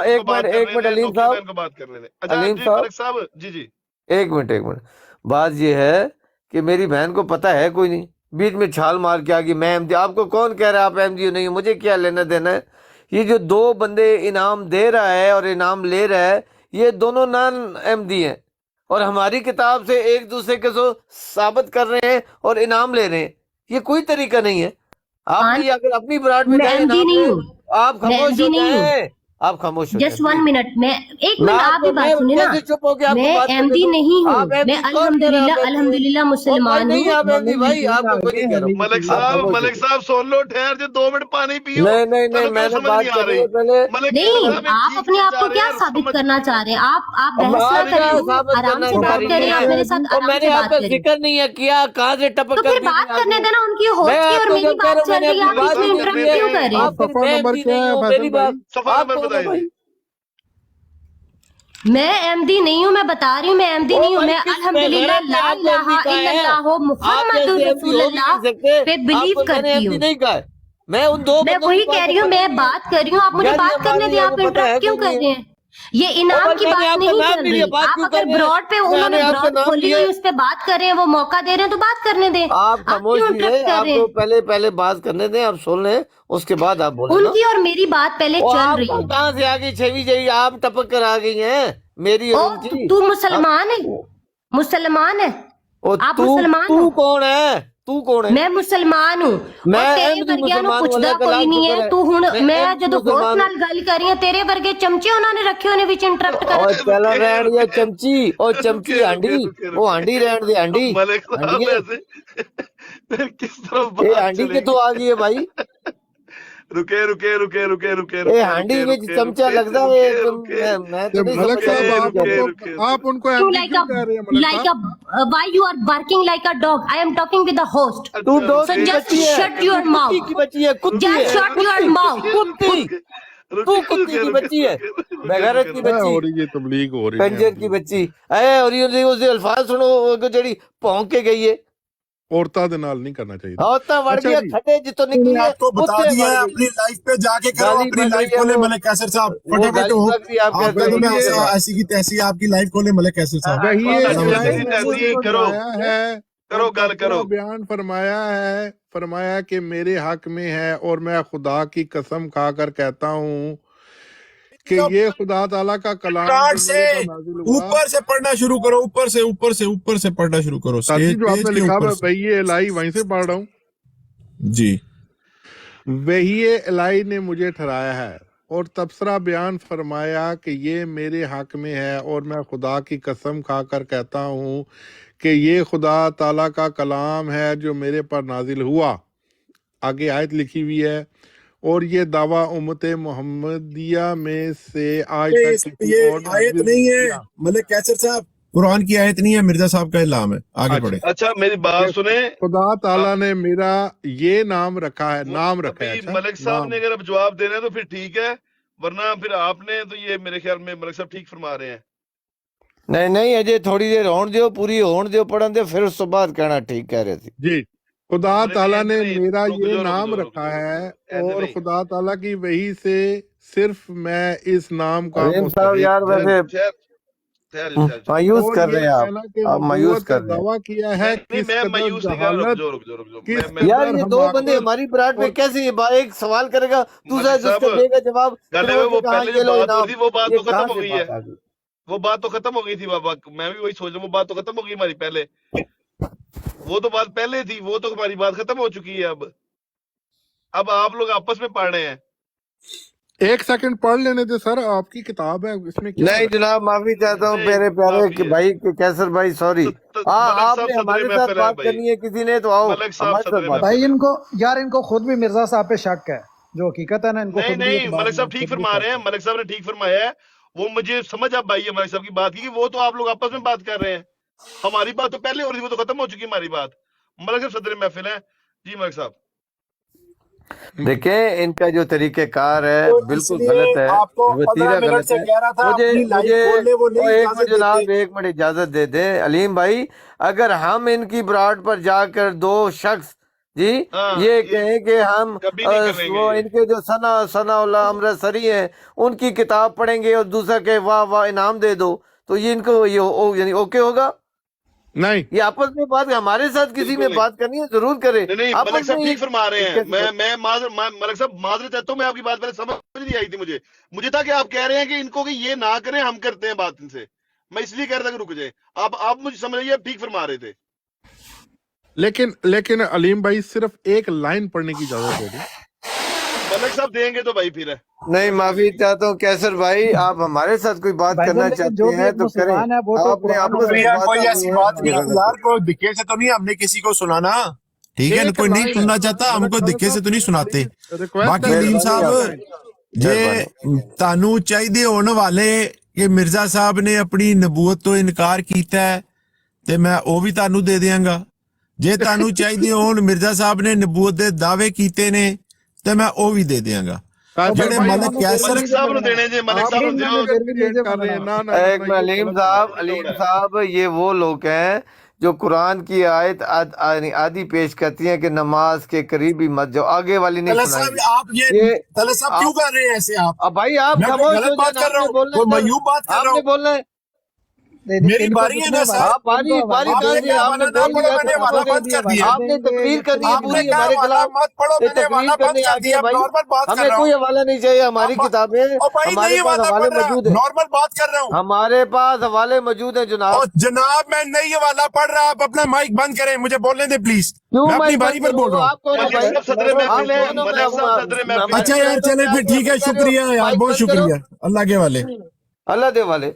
ایک منٹ علیم صاحب، کو بات کرنے دیں. اچھا علیم جی صاحب ملک صاحب، جی ایک منٹ بات یہ ہے کہ میری بہن کو پتا ہے کوئی نہیں، بیچ میں چھال مار کے آگی میں احمدی. آپ کو کون کہہ رہا ہے آپ احمدی نہیں ہو؟ مجھے کیا لینا دینا ہے؟ یہ جو دو بندے انعام دے رہا ہے اور انعام لے رہا ہے، یہ دونوں نان احمدی ہیں، اور ہماری کتاب سے ایک دوسرے کے سو ثابت کر رہے ہیں اور انعام لے رہے ہیں. یہ کوئی طریقہ نہیں ہے. آپ نے اگر اپنی براٹ میں میں جائے احمدی انعام نہیں لے، ہوں، آپ میں خاموش ہو احمدی نہیں ہوں. جائیں، آپ خاموش ہو جسٹ جائیں. 1 منٹ، میں ایک منٹ آپ آپ کو بھی میں بات سنیں نا. کیسے چپ ہو کے آپ کو میں بات کرنے احمدی دوں؟ نہیں آپ ہوں، میں احمدی کون کہہ رہے ہیں الحمدللہ آپ احمدی ہیں؟ الحمدللہ اور بھائی مسلمان نہیں ہوں. آپ احمدی بھائی، آپ کو کوئی نہیں کہہ رہا ہوں. ملک آپ صاحب، خاموش ملک ہو. صاحب سن لو، ٹھہر جو 2 منٹ پانی پیو. نہیں کیوں میں نے سمجھ بات نہیں آ کرنی رہی؟ ہے پہلے. ملک نہیں، صاحب آپ اپنے آپ کو کیا ثابت کرنا چاہ رہے ہیں؟ آپ اب بحث نہ آپ کا کریں، ثابت آرام کرنا سے چاہ بات رہی کریں، آپ ہیں، میرے ساتھ اور آرام میں سے نے آپ بات کا کریں. ذکر نہیں ہے کیا، کہاں سے ٹپک تو کر پھر دی تھی بات کرنے آگے؟ دینا، ان کی میں ہوسٹ کی آپ اور کو میری جب کہہ رہا بات ہوں میں چل نے رہی ہے، اپنی آپ ملک بیچ بات میں صاحب نہیں کرنے رکھی انٹرپٹ ہے. کیوں کر رہے ہیں؟ آپ صفحہ میں نمبر احمدی کیا نہیں ہے ہوں، میری فیصل بات بھائی؟ صفحہ آپ نمبر کون ہو بتائیں بھائی؟ جی. میں احمدی نہیں ہوں، میں بتا رہی ہوں میں احمدی او نہیں ہوں. بھائی میں کس میں الحمدللہ غیرت میں لا آپ کو الہ احمدی کہا الا ہے؟ اللہ آپ محمد جیسے احمدی رسول ہو بھی اللہ نہیں سکتے. پہ آپ بلیو کو میں نے کرتی احمدی ہوں. نہیں کہا ہے. میں ان دو میں بندوں کی وہی بات کہہ کو رہی ہوں، پتہ میں نہیں ہے. بات کر رہی ہوں، آپ مجھے یار یہ بات کرنے ہماری دیں. آپ آپ کو پتہ ہے انٹرپٹ کیوں کوئی کر نہیں ہے. رہے ہیں؟ یہ او انعام بھائی کی میں نے بات آپ کا نہیں نام چل نہیں لیا، رہی. بات آپ کیوں کر اگر رہے ہیں؟ براڈ پہ میں انہوں نے نے آپ کا براڈ نام کھولی لیا ہوئی ہے. اس پہ بات کر رہے ہیں، وہ موقع دے رہے ہیں تو بات کرنے دیں. آپ آپ کیوں خاموش انٹرپٹ رہے، کر آپ رہے کو ہیں؟ پہلے بات کرنے دیں، آپ سن لیں، اس کے بعد آپ بولیں ان نا. کی اور میری بات پہلے وہ چل آپ رہی کا ہے. کہاں سے آ گئی چھوی جی؟ آپ ٹپک کر آ گئی ہیں میری اور او ان کی. تو مسلمان ہے؟ مسلمان ہے؟ او آپ مسلمان ہو؟ کون ہے؟ تو کون ہے؟ میں مسلمان ہوں، اور میں تیرے احمدی ورگیا نو مسلمان ہوں، پوچھدا اللہ کا کوئی لاکھ نہیں شکر ہے. ہے. تو ہن میں احمدی جدو ہوسٹ مسلمان ہوں. نال گل کر رہی ہوں، تیرے ورگے چمچے انہوں نے رکھے ہونے وچ انٹرپٹ کر. اور چلن رکے رہن یا رکے چمچی، اور چمچی رکے ہانڈی، رکے رکے وہ رکے ہانڈی رہن دے. ہانڈی ملک ہانڈی صاحب ہے ایسے پھر کس طرف یہ بات ہانڈی چلے کے گی؟ تو آ گئی ہے بھائی. رکے رکے رکے رکے رکے یہ رکے ہانڈی رکے میں رکے چمچہ رکے لگتا ہے. رکے رکے میں تو نہیں ملک سمجھ رکے آیا صاحب یہ آپ کیا ان ہے. کو رکے آپ ان کو You احمدی like کیوں کہہ رہے ہیں ملک like صاحب؟ why you are barking like a dog? I am talking with the host. تو اچھا ڈوگ So کی رکے just بچی ہے، shut تو your کتی mouth. کی بچی ہے، کتی ہے، Just رکے shut your کتی mouth. کتی. تو رکے کتی رکے کی رکے بچی ہے، رکے بغیرت کی ہے بچی، اور یہ تبلیغ ہو رہی ہے کنجر کی بچی. اے اور یہ اس الفاظ سنو وہ جڑی پونک کے گئی ہے. عورتاں دے نال نہیں کرنا چاہیے. ہوتا وڑ اچھا گیا جی، کھٹے جتوں میں نے نکلی ہے آپ کو بتا اتنے دیا وڑ ہے، گئی. اپنی لائف پہ جا کے کرو، گالی اپنی بک لائف رہی ہے کھولے ملک کیسر صاحب وہ فٹافٹ گالی ہو. بک رہی ہے. آپ آپ کہتے کہہ ہو دو میں اس کے بعد ایسی کی تیسی، آپ کی لائف کھولے ملک کیسر صاحب وہی فٹافٹ الہی کرو. نے ایسی مجھے کرو ٹھرایا ہے اور کرو گل تبصرہ کرو. بیان فرمایا کہ میرے حق میں ہے، اور میں خدا کی قسم کھا کر کہتا ہوں کہ یہ خدا تعالیٰ کا کلام اسٹارٹ جو سے میرے پر نازل ہوا. اوپر سے پڑھنا شروع کرو، اوپر سے پڑھنا شروع کرو، ساتھی جو آپ پیج نے کے لکھا اوپر میں سے. وہی الہی وہیں سے پڑھ رہا ہوں. جی وہی الہی نے مجھے ٹھرایا ہے اور تبصرہ بیان فرمایا کہ یہ میرے حق میں ہے، اور میں خدا کی قسم کھا کر کہتا ہوں کہ یہ خدا تعالیٰ کا کلام ہے جو میرے پر نازل ہوا. آگے آیت لکھی ہوئی ہے، اور یہ دعویٰ امت محمدیہ میں سے آج تک کسی یہ اور نے آیت ہرگز نہیں نہیں ہے کیا. ملک کیسر صاحب، قرآن کی آیت نہیں ہے، مرزا صاحب کا الہام ہے. آگے اچھا، پڑھے. اچھا میری کہ بات سنیں. خدا تعالیٰ نے میرا یہ نام رکھا ہے، نام رکھا ہے. ابھی اچھا ملک صاحب نے نام. اگر اب جواب دینا ہے تو پھر ٹھیک ہے، ورنہ پھر آپ نے تو یہ میرے خیال میں ملک صاحب ٹھیک فرما رہے ہیں. نہیں اجے تھوڑی دیر ہون دیو، پوری ہون دیو پڑھن دے، پھر اس تو بعد کہنا ٹھیک کہہ رہے تھی. جی، خدا نہیں تعالیٰ انج نے نہیں، میرا رک یہ جو رک نام جو رک رکھا جو رک ہے، جو انج اور نہیں. خدا تعالیٰ کی وحی سے صرف میں اس نام کا علیم صاحب مستحق یار ہوں. ویسے ٹھہر. مایوس اور کر یہ رہے ہیں کہنا کہ آپ مایوس نبوت کا کر رہے ہیں. دعویٰ کیا ہے، نہیں کس میں قدر مایوس نہیں کر رہا. جہالت، رک جو کس میں یار قدر یہ دو بندے حماقت. ہماری براٹ میں اور کیسے ایک سوال کرے گا، دوسرا ملک اس صاحب کا دے گا جواب، پھر گل ہے وہ وہ کہاں پہلے جو یہ لو بات ہو انعام. رہی تھی وہ بات یہ تو کہاں ختم ہو سے گئی ہے. بات آ گئی؟ وہ بات تو ختم ہو گئی تھی بابا، میں بھی وہی سوچ رہا ہوں. وہ بات تو ختم ہو گئی ہماری پہلے، وہ تو بات پہلے تھی، وہ تو ہماری بات ختم ہو چکی ہے. اب آپ لوگ آپس میں پڑھ رہے ہیں. ایک سیکنڈ پڑھ لینے دے سر، آپ کی کتاب ہے، اس میں کیا نہیں رکھا جناب معافی چاہتا ہوں نہیں پیارے پیارے معافی ہے. بھائی کیسر بھائی، سوری. ہاں ملک آپ صاحب نے صدر ہمارے ساتھ محفل ہے بات بھائی. کرنی ہے کسی نے تو آؤ ملک صاحب ہمارے ساتھ صدر بات کرو. محفل بھائی ہے. ان کو یار، ان کو خود بھی مرزا صاحب پہ شک ہے، جو حقیقت ہے نا، ان کو نہیں خود بھی نہیں اعتبار ملک میں صاحب ٹھیک خود بھی فرما رہے شک ہیں، ہے. ملک صاحب نے ٹھیک فرمایا ہے. وہ مجھے سمجھ اب آئی ہے ملک صاحب کی بات کی کہ وہ تو آپ لوگ آپس میں بات کر رہے ہیں. ہماری بات تو پہلے ہو رہی تھی، وہ تو ختم ہو چکی ہماری بات. ملک صاحب صدر محفل ہے. جی ملک صاحب. دیکھیں ان کا جو طریقہ کار ہے تو اس بالکل لیے غلط ہے، آپ کو 15 وتیرہ منٹ غلط سے ہے. کہہ رہا تھا مجھے اپنی لائف مجھے کھول لے، وہ او نہیں ایک منٹ اجازت دیتے. جناب، ایک منٹ اجازت دے دیں علیم بھائی. اگر ہم ان کی براٹ پر جا کر دو شخص جی ہاں یہ یہ کہیں کہ ہم کبھی نہیں کریں گے وہ یہ. ان کے جو ثنا اللہ امرتسری ہیں ان کی کتاب پڑھیں گے اور دوسرا کہ واہ واہ انعام دے دو تو یہ ان کو یعنی اوکے ہوگا؟ نہیں یہ آپس میں بات ہمارے ساتھ کسی میں بالکل نہیں. بات کرنی ہے ضرور کرے، نہیں نہیں ملک آپس صاحب میں ٹھیک فرما رہے ہیں. کیسے میں ملک صاحب معذرت چاہتا ہوں. میں آپ کی بات پہلے سمجھ نہیں آئی تھی. مجھے تھا کہ آپ کہہ رہے ہیں کہ ان کو کہ یہ نہ کریں، ہم کرتے ہیں بات ان سے. میں اس لیے کہہ رہا تھا کہ رک جائے. آپ مجھے سمجھ رہیے، آپ ٹھیک فرما رہے تھے. لیکن علیم بھائی صرف ایک لائن پڑھنے کی اجازت دے دیں. ملک صاحب دیں گے تو بھائی پھر ہے. نہیں معافی چاہتا ہوں کیسر بھائی، آپ ہمارے ساتھ کوئی بات بھائی کرنا جان لیکن چاہتے جو بھی ہیں ایک تو کریں، مسلمان ہے وہ تو آپ نے قرآن آپس کو میں یار بات کوئی ایسی کرنی بات ہے یہ نہیں غلط یار، ہے۔ کوئی دکھے سے تو نہیں ہم نے کسی کو سنانا، ٹھیک ہے نا، ایک کوئی نہیں لائن سننا چاہتا ہم ملک کو صاحب دکھے سے تو نہیں سناتے. ریکویسٹ باقی ہے علیم صرف مہربانی صاحب ایک آپ لائن. مہربانی۔ جے تانوں چاہیے ہونے والے کہ مرزا صاحب نے اپنی نبوت تو انکار کیتا ہے تے میں وہ بھی تانوں دے دیاں گا. جے تانوں چاہیے ہون مرزا صاحب نے نبوت دے دعوے کیتے نے تے میں وہ بھی دے دیاں گا. تو کیسر بھائی جڑے بھائی ملک انہوں نے پھر بھی کیسر ملک نہیں صاحب جو نو بننا دینے دے. ملک آپ صاحب نو لیکن انہوں دیو. نے پھر بھی نہیں جو کر رہے ہیں. بننا نہ ایک میں یہ علیم غلط صاحب ہے. علیم صاحب یہ وہ لوگ ہیں جو قرآن کی آیت آدھی پیش کرتی ہیں کہ نماز کے قریب ہی مت جاؤ، آگے والی نہیں طلعت سنائیں صاحب گے آپ یہ یہ طلعت صاحب کیوں آپ۔ کر رہے ہیں ایسے آپ؟ اب بھائی آپ میں کوئی خاموش ہو غلط بات جائیں، کر آپ رہا نے ہوں، بولنا ہے کوئی سر، معیوب بات کر آپ رہا نے ہوں؟ بولنا ہے۔ میری ان کو باری ہے جتنے نا سر. آپ ان کو حوالے باری آپ کہاں نے دیں سے گے کہا آپ نے والا نہ بول پڑھو، لیا میں نے ختم والا ہو گئے، بند کر دیا. آپ نے گے تقریر یا کرنی ہے آپ نے پوری کہا ہمارے والا خلاف، مت پڑھو، یہ میں نے تقریر والا کرنے بند کر آگے دیا. ہیں اب بھائی، نارمل بات کر ہمیں رہا ہوں. کوئی حوالہ نہیں چاہیے، ہماری اب کتابیں او بھائی ہمارے نہیں پاس والا حوالے پڑھ رہا، موجود ہیں، نارمل بات کر رہا ہوں. ہمارے پاس حوالے موجود ہیں جناب۔ اور جناب میں نہیں والا پڑھ رہا، آپ اپنا مائک بند کریں، مجھے بولنے دیں پلیز. کیوں میں اپنی مائک باری بند پر کروں؟ بول رہا ہوں. آپ کون ہو ملک بھائی؟ صاحب صدر آپ محفل ہیں. کون ہو؟ ملک صاحب صدر محفل مائک اچھا ہیں. یار بند ہو چلے کے پھر آپ ٹھیک ہے، کیسے کہہ رہے ہو شکریہ یار، مائک بہت بند کرو؟ شکریہ، اللہ کے والے. اللہ دے والے۔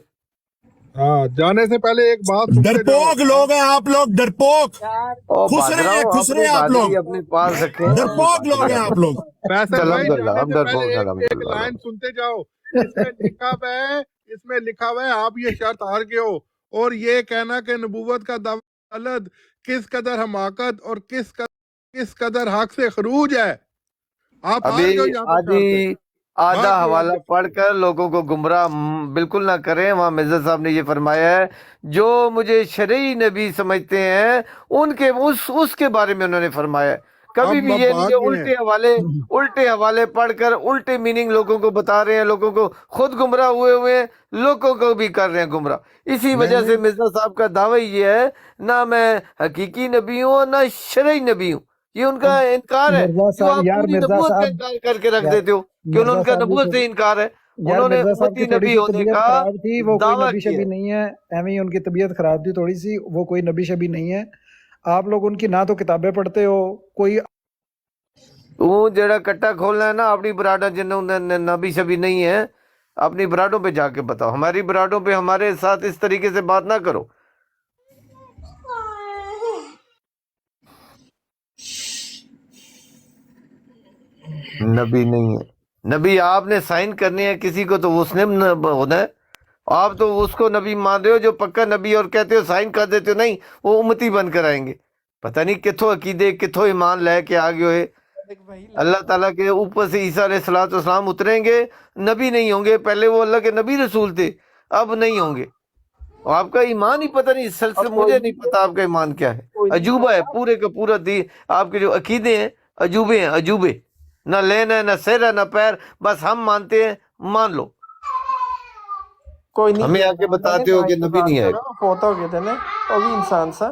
ہاں جانے سے پہلے ایک بات سنتے جاؤ. ڈرپوک لوگ ہیں آپ لوگ، ڈرپوک. او خسرے ہیں، بادراؤ، خسرے اپنی ہیں آپ لوگ، بادری اپنے پاس رکھیں، اپنی ڈرپوک لوگ بادری ہیں اپنے آپ لوگ. فیصل بھائی الحمدللہ جانے ہم سے پہلے ڈرپوک ایک الحمدللہ۔ لائن سنتے جاؤ. اس میں لکھا ہوا ہے، اس میں لکھا ہوا ہے آپ یہ شرط ہار گئے ہو، اور یہ کہنا کہ نبوت کا دعویٰ غلط، کس قدر حماقت اور کس قدر حق سے خروج ہے. آپ ہار ابھی گئے ہو یہاں پر شرط ہے. آدھا ہار گئے ہو حوالہ آپ. پڑھ کر لوگوں کو گمراہ بالکل نہ کریں۔ وہاں مرزا صاحب نے یہ فرمایا ہے جو مجھے شرعی نبی سمجھتے ہیں ان کے اس کے بارے میں انہوں نے فرمایا ہے۔ کبھی بھی یہ اب نہیں آ کہ گئے ہیں. الٹے حوالے پڑھ کر الٹے میننگ لوگوں کو بتا رہے ہیں، لوگوں کو خود گمراہ ہوئے ہیں، لوگوں کو بھی کر رہے ہیں گمراہ۔ اسی نہیں وجہ سے نہیں مرزا صاحب کا دعویٰ یہ ہے نہ میں حقیقی نبی ہوں اور نہ شرعی نبی ہوں، یہ ان کا انکار ہے۔ مرزا کیوں صاحب آپ یار، پوری مرزا نبوت کا صاحب انکار کر کے رکھ یار دیتے ہو کہ انہوں مرزا کا صاحب نبوت سے انکار ہے؟ یار انہوں نے مرزا صاحب امتی کی تھوڑی نبی سی ہونے طبیعت کا خراب تھی، وہ کوئی دعویٰ نبی کیا شبی ہے۔ نہیں ہے، ایویں ہی ان کی طبیعت خراب تھی تھوڑی سی، وہ کوئی نبی شبی نہیں ہے۔ آپ لوگ ان کی نہ تو کتابیں پڑھتے ہو، کوئی تو جڑا کٹا کھولنا ہے نا اپنی براڈا جنہوں نے نبی شبی نہیں ہے، اپنی براڈوں پہ جا کے بتاؤ، ہماری براڈوں پہ ہمارے ساتھ اس طریقے سے بات نہ کرو۔ نبی نہیں ہے، نبی آپ نے سائن کرنے ہیں کسی کو تو اس نے ہونا ہے۔ آپ تو اس کو نبی مان رہے ہو جو پکا نبی، اور کہتے ہو سائن کر دیتے ہو نہیں وہ امتی بن کر آئیں گے۔ پتہ نہیں کتھوں عقیدے کتھوں ایمان لے کے آگے ہوئے۔ اللہ تعالیٰ کے اوپر سے عیسیٰ علیہ السلام اتریں گے، نبی نہیں ہوں گے، پہلے وہ اللہ کے نبی رسول تھے، اب نہیں ہوں گے۔ اور آپ کا ایمان ہی پتہ نہیں سلسلہ، مجھے نہیں پتا آپ کا ایمان کیا ہے، عجوبہ ہے پورے کا پورا دین۔ آپ کے جو عقیدے ہیں عجوبے ہیں، عجوبے، نہ لینا ہے نہ سر ہے نہ پیر، بس ہم مانتے ہیں، مان لو۔ کوئی نہیں ہمیں آ کے بتاتے ہو کہ نبی نہیں آئے گا۔ فوت ہو گئے تھے نا، وہ بھی انسان سا۔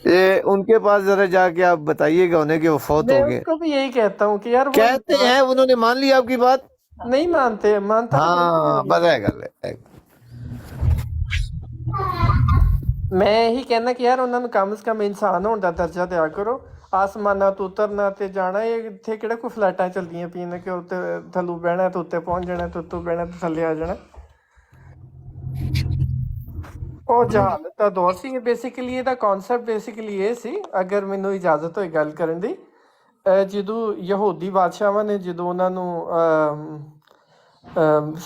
یہ ان کے پاس ذرا جا کے آپ بتائیے گا انہیں کہ وہ فوت میں ہو ان گئے۔ کو بھی یہی کہتا ہوں کہ یار وہ کہتے ہیں انہوں نے مان لی آپ کی بات؟ نہیں مانتے، مانتا تو ہاں بالکل بس نہیں۔ ہے گل ہے۔ میں یہی کہنا کہ یار انہوں نے کم از کم انسان ہونے کا درجہ دیا کرو۔ آسماناں تو اترنا تے جانا، یہ اتنے کہڑا کوئی فلائٹاں چلدیاں پیاں کہ اتنے تھلو بہنا تو اتنے پہنچ جانا، تو اتوں بہنا تو تھلے آ جانا۔ وہ جہالت کا دور سی، بیسیکلی یہ کانسیپٹ بیسیکلی یہ سی، اگر مینوں اجازت ہوئی گل کرن دی، جدوں یہودی بادشاہاں نے جدوں انہاں نوں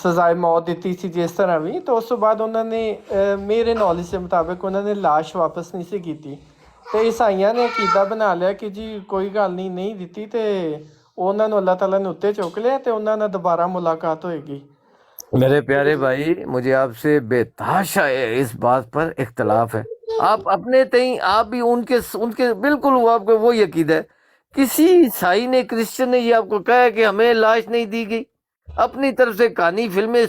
سزائے موت دیتی سی جس طرح بھی، تو اس تو بعد انہوں نے میرے نالج کے مطابق انہوں نے لاش واپس نہیں سی کیتی، تو عیسائیاں نے عقیدہ بنا لیا کہ جی کوئی گل نہیں دیتی، تے انہوں نے اللہ تعالیٰ نے اتنے چک لیا، تے انہوں نے دوبارہ ملاقات ہوئے گی۔ میرے پیارے بھائی، مجھے آپ سے بے تحاشا اس بات پر اختلاف ہے۔ آپ اپنے تئیں آپ بھی ان کے بالکل وہ آپ کو وہی عقیدہ ہے. کسی عیسائی نے کرسچن نے یہ آپ کو کہا ہے کہ ہمیں لاش نہیں دی گئی؟ اپنی طرف سے کہانی فلمیں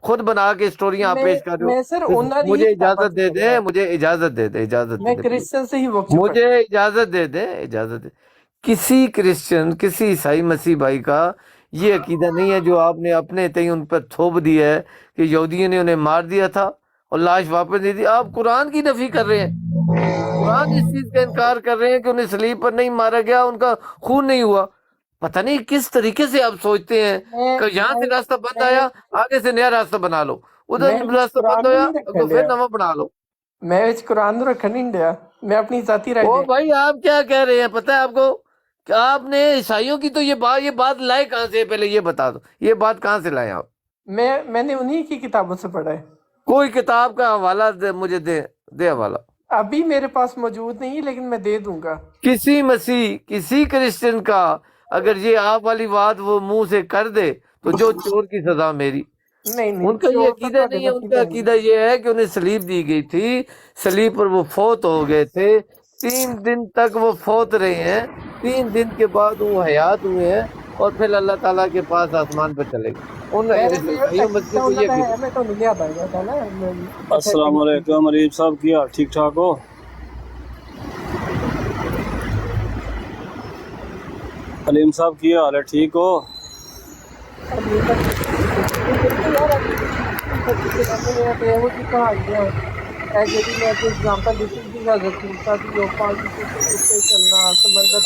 خود بنا کے اسٹوریاں آپ پیش کر رہے میں سر ہو. انہوں نے مجھے ہی اجازت دے کتاباں دیں، مجھے اجازت دے دیں، اجازت میں دے دیں please. کرسچن سے ہی بک مجھے اجازت دے دیں، اجازت دے. کسی کرسچن کسی عیسائی مسیح بھائی کا یہ عقیدہ نہیں ہے جو آپ نے اپنے تئیں ان پر تھوپ دیا ہے کہ یہودیوں نے انہیں مار دیا تھا اور لاش واپس دے دی. آپ قرآن کی نفی کر رہے ہیں، قرآن اس چیز کا انکار کر رہے ہیں کہ انہیں صلیب پر نہیں مارا گیا، ان کا خون نہیں ہوا. پتہ نہیں کس طریقے سے آپ سوچتے ہیں کہ یہاں سے راستہ بند آیا آگے سے نیا راستہ بنا لو، ادھر راستہ بند ہویا تو پھر نواں بنا لو. میں قرآن نو رکھن نہیں دیا، میں اپنی ذاتی رائے او دے. بھائی آپ کیا کہہ رہے ہیں؟ پتہ ہے آپ کو کہ آپ نے عیسائیوں کی تو یہ بات لائے کہاں سے؟ پہلے یہ بتا دو، یہ بات کہاں سے لائے آپ؟ میں نے انہی کی کتابوں سے پڑھا ہے. کوئی کتاب کا حوالہ مجھے دے حوالہ. ابھی میرے پاس موجود نہیں لیکن میں دے دوں گا. کسی مسیح کسی کرسچن کا اگر یہ آپ والی بات وہ منہ سے کر دے تو جو چور کی سزا میری. نہیں ان کا یہ عقیدہ نہیں ہے، ان کا عقیدہ یہ ہے کہ انہیں صلیب دی گئی تھی، صلیب پر وہ فوت ہو گئے تھے، 3 دن تک وہ فوت رہے ہیں، 3 دن کے بعد وہ حیات ہوئے ہیں اور پھر اللہ تعالیٰ کے پاس آسمان پہ چلے گئے. ان عیسائیوں مسجد کو یہ عقیدہ. میں تو نہیں آتا ہے. السلام علیکم عریب صاحب، کیا حال؟ ٹھیک ٹھاک ہو؟ علیم صاحب کی حال ہے؟ ٹھیک ہو؟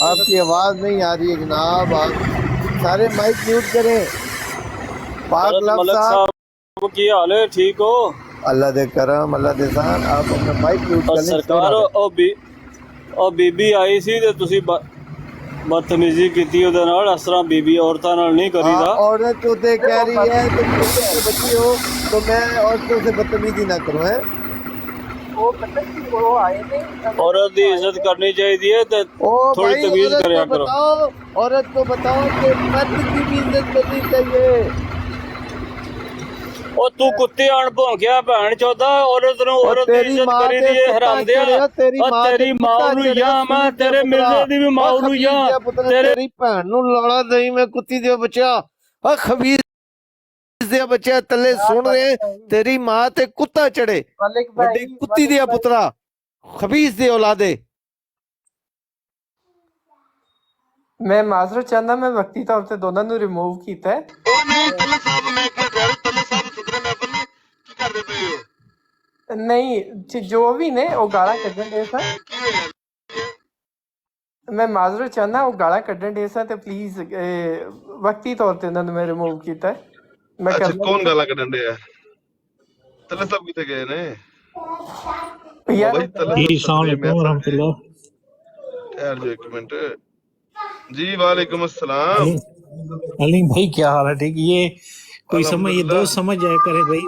آپ کی آواز نہیں آ رہی ہے جناب، آپ سارے مائک میوٹ کریں. پاک حضرت لفظ ملک صاحب صاحب کی حال ہے؟ ٹھیک ہو؟ اللہ دے کرم، اللہ دے شان. آپ اپنا مائک میوٹ اور کر لیں. سرکار او بی بی آئی سی تے تسی بدتمیزی کیتی اودے نال، اس طرح بی بی عورتاں نال نہیں کریدا. عورت ہوتے کہہ رہی ہے تم کرسچن کے بچی ہو تو میں عورتوں سے بدتمیزی نہ کروں. ہے عورت دی عزت کرنی چاہیے تے او تھوڑی بھائی تمیز عورت کریا کو کرو. بتاؤ، عورت کو بتاؤ کہ مرد کی بھی عزت کرنی چاہیے. او تو کتے آن بھونکیا بہن چودا، عورت نو عورت دی عزت کری دی حرام دیا. او تیری ماں نو یا میں تیرے مرزے دی بھی ماں نو یا تیرے تیری بہن نو لاڑا دئی میں کتی دیا بچیا. خبیث دیا بچیا تلے سن رہے ہیں تیری ماں تے کتا چڑھے، وڈی کتی دیا پترا، خبیث دے اولادے. میں معذرت چاہنا، میں وقتی طور سے دونوں نو ریموو کیتا ہے. نہیں جو بھی نے وہ گالا کڈن دے سا، میں معذرت چاہنا وہ گالا کڈن دے سا تے پلیز وقتی طور تے انہوں نے میں ریموو کیتا ہے. میں اچھا کرنا کون گالا کڈن ڈیا؟ تلے صاحب کتے گئے نے؟ یار بھائی تلے جی صاحب السلام صدرے علیکم محفل ورحمۃ اللہ. ٹھہر جو ایک منٹ. جی وعلیکم السلام. علیم بھائی کیا حال ہے؟ ٹھیک. یہ کوئی سمجھ، یہ الحمدللہ. دوست سمجھ جایا کرے بھائی،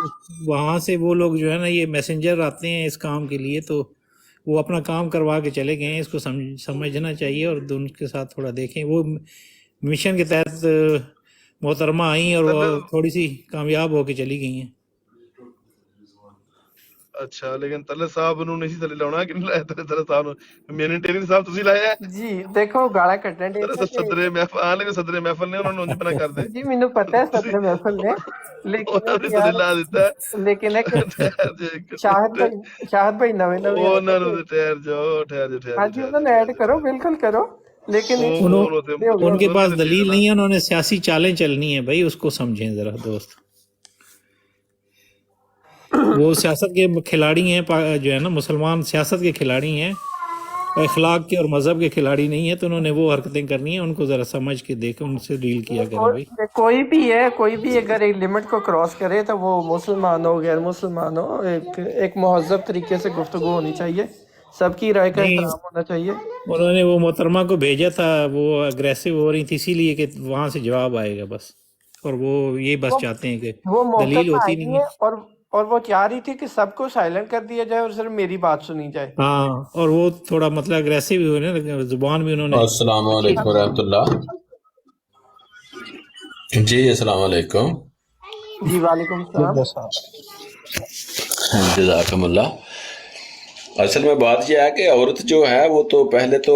وہاں سے وہ لوگ جو ہے نا یہ میسنجر آتے ہیں اس کام کے لیے، تو وہ اپنا کام کروا کے چلے گئے ہیں. اس کو سمجھنا چاہیے اور ان کے ساتھ تھوڑا دیکھیں. وہ مشن کے تحت محترمہ آئیں اور وہ تھوڑی سی کامیاب ہو کے چلی گئی ہیں. اچھا لیکن تلے صاحب نو نہیں تلے لاؤنا کہ نہیں لایا تلے صاحب نو؟ مینٹیننگ صاحب تسی لایا ہے؟ جی دیکھو گالا کڈن دے تلے سا صاحب صدرے محفل آن لگے، صدرے محفل نے انہوں نے انج بنا کر دے. جی مینوں پتہ ہے تسی صدر محفل نے، لیکن انہوں نے تلے یار لا دیتا ہے. لیکن ہے کہ ٹھہر جو ایک شاہد بھائی نویں آئے انہوں تھے. نے ٹھہر جو ٹھہر جو ٹھہر ہاں جو جی ٹھہر انہوں جو نے ٹھہر ایڈ جو. کرو، بالکل کرو، لیکن ان کے پاس دلیل نہیں ہے، انہوں نے سیاسی چالیں چلنی ہے بھائی، اس کو سمجھیں ذرا دوست. وہ سیاست کے کھلاڑی ہیں، جو ہے نا مسلمان سیاست کے کھلاڑی ہیں، اخلاق کے اور مذہب کے کھلاڑی نہیں ہیں، تو انہوں نے وہ حرکتیں کرنی ہیں. ان کو ذرا سمجھ کے دیکھ، ان سے ڈیل کیا کریں بھائی. کوئی بھی اگر ایک لمٹ کو کراس کرے تو وہ مسلمان ہو غیر مسلمان ہو، ایک مہذب طریقے سے گفتگو ہونی چاہیے، سب کی رائے کا نہیں، احترام ہونا چاہیے. انہوں نے وہ محترمہ کو بھیجا تھا، وہ اگریسو ہو رہی تھی اسی لیے کہ وہاں سے جواب آئے گا بس، اور وہ یہ بس چاہتے ہیں کہ وہ دلیل محترمہ ہوتی آئی نہیں ہے. ہے اور وہ چاہ رہی تھی کہ سب کو سائلنٹ کر دیا جائے اور صرف میری بات سنی جائے. ہاں، اور وہ تھوڑا مطلب اگریسو بھی ہوئے نا، زبان بھی انہوں نے. السلام علیکم ورحمۃ اللہ. جی السلام علیکم. جی وعلیکم السلام. جزاکم اللہ. اصل میں بات یہ ہے کہ عورت جو ہے وہ تو پہلے تو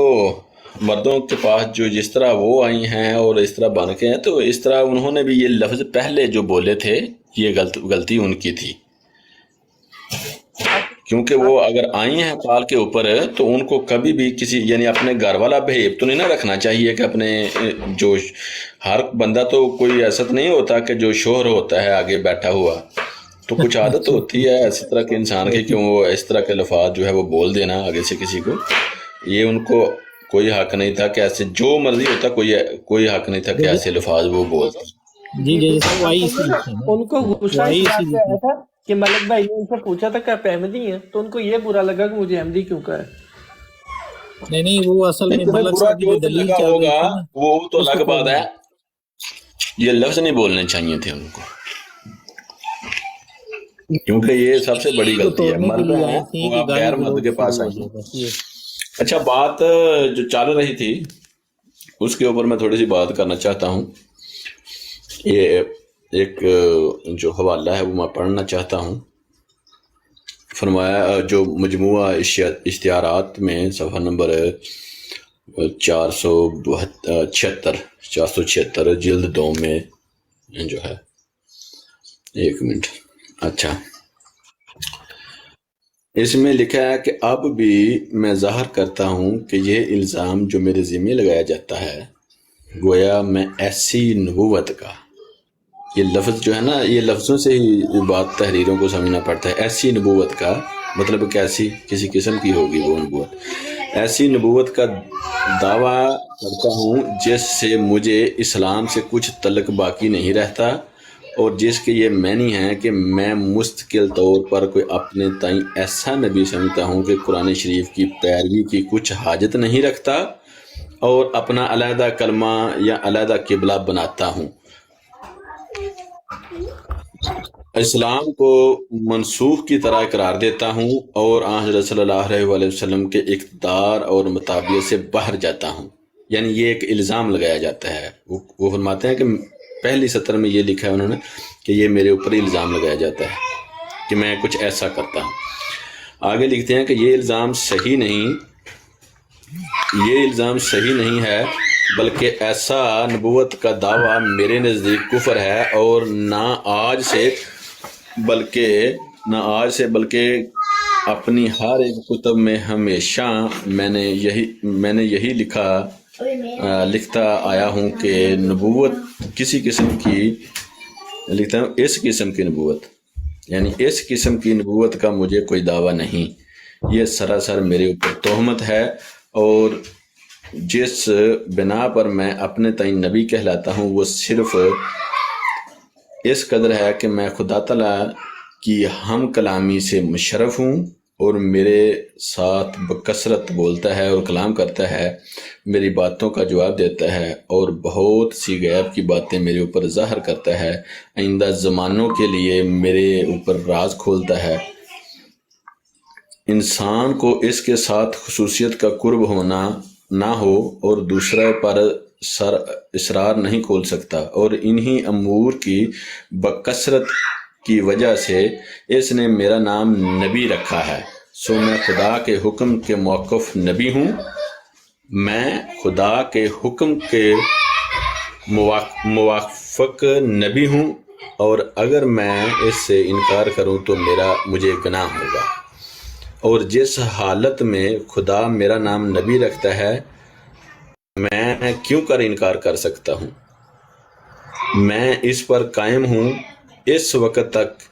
مردوں کے پاس جو جس طرح وہ آئی ہیں اور اس طرح بن کے ہیں، تو اس طرح انہوں نے بھی یہ لفظ پہلے جو بولے تھے یہ غلطی ان کی تھی، کیونکہ وہ اگر آئی ہیں پال کے اوپر تو ان کو کبھی بھی کسی یعنی اپنے گھر والا بہیو تو نہیں نہ رکھنا چاہیے کہ اپنے جو ہر بندہ تو کوئی ایسا نہیں ہوتا کہ جو شوہر ہوتا ہے آگے بیٹھا ہوا، تو کچھ عادت ہوتی ہے اسی طرح کے انسان کی کہ وہ اس طرح کے لفاظ جو ہے وہ بول دینا آگے سے کسی کو، یہ ان کو کوئی حق نہیں تھا کہ ایسے جو مرضی ہوتا کوئی حق نہیں تھا کہ ایسے لفاظ وہ بولتے۔ جی جی صاحب وہی ان کو غصہ اس بات سے آیا تھا کہ ملک بھائی نے ان سے پوچھا تھا کہ آپ احمدی ہیں، تو ان کو یہ برا لگا کہ مجھے احمدی کیوں کہا ہے۔ نہیں وہ اصل میں ملک صاحب کی دلیل چل رہی ہوگا تھی نا، وہ تو الگ بات ہے، یہ لفظ نہیں بولنے چاہیے تھے ان کو، کیونکہ یہ سب سے بڑی غلطی ہے، مرد ہیں وہ آپ غیر مرد کے پاس آئیے۔ اچھا، بات جو چل رہی تھی اس کے اوپر میں تھوڑی سی بات کرنا چاہتا ہوں، یہ ایک جو حوالہ ہے وہ میں پڑھنا چاہتا ہوں۔ فرمایا جو مجموعہ اشتہارات میں صفحہ نمبر 476 جلد 2 میں جو ہے، ایک منٹ، اچھا، اس میں لکھا ہے کہ اب بھی میں ظاہر کرتا ہوں کہ یہ الزام جو میرے ذمہ لگایا جاتا ہے گویا میں ایسی نبوت کا، یہ لفظ جو ہے نا، یہ لفظوں سے ہی بات تحریروں کو سمجھنا پڑتا ہے۔ ایسی نبوت کا مطلب کیسی، کسی قسم کی ہوگی وہ نبوت، ایسی نبوت کا دعویٰ کرتا ہوں جس سے مجھے اسلام سے کچھ تعلق باقی نہیں رہتا، اور جس کے یہ معنی ہے کہ میں مستقل طور پر کوئی اپنے تئیں ایسا نبی سمجھتا ہوں کہ قرآن شریف کی پیروی کی کچھ حاجت نہیں رکھتا اور اپنا علیحدہ کلمہ یا علیحدہ قبلہ بناتا ہوں، اسلام کو منسوخ کی طرح قرار دیتا ہوں اور آن حضرت صلی اللہ علیہ وآلہ وسلم کے اقتدار اور مطابعت سے باہر جاتا ہوں۔ یعنی یہ ایک الزام لگایا جاتا ہے، وہ فرماتے ہیں کہ پہلی سطر میں یہ لکھا ہے انہوں نے کہ یہ میرے اوپر الزام لگایا جاتا ہے کہ میں کچھ ایسا کرتا ہوں۔ آگے لکھتے ہیں کہ یہ الزام صحیح نہیں ہے، بلکہ ایسا نبوت کا دعویٰ میرے نزدیک کفر ہے، اور نہ آج سے بلکہ اپنی ہر ایک کتب میں ہمیشہ میں نے یہی لکھتا آیا ہوں کہ نبوت کسی قسم کی، لکھتا ہوں اس قسم کی نبوت، یعنی اس قسم کی نبوت کا مجھے کوئی دعویٰ نہیں، یہ سراسر میرے اوپر تہمت ہے، اور جس بنا پر میں اپنے تئیں نبی کہلاتا ہوں وہ صرف اس قدر ہے کہ میں خدا تعالیٰ کی ہم کلامی سے مشرف ہوں، اور میرے ساتھ بکثرت بولتا ہے اور کلام کرتا ہے، میری باتوں کا جواب دیتا ہے، اور بہت سی غیب کی باتیں میرے اوپر ظاہر کرتا ہے، آئندہ زمانوں کے لیے میرے اوپر راز کھولتا ہے۔ انسان کو اس کے ساتھ خصوصیت کا قرب ہونا نہ ہو اور دوسرے پر اصرار نہیں کھول سکتا، اور انہی امور کی بکثرت کی وجہ سے اس نے میرا نام نبی رکھا ہے، سو میں خدا کے حکم کے موقف نبی ہوں، میں خدا کے حکم کے موافق نبی ہوں، اور اگر میں اس سے انکار کروں تو مجھے گناہ ہوگا، اور جس حالت میں خدا میرا نام نبی رکھتا ہے میں کیوں کر انکار کر سکتا ہوں؟ میں اس پر قائم ہوں اس وقت تک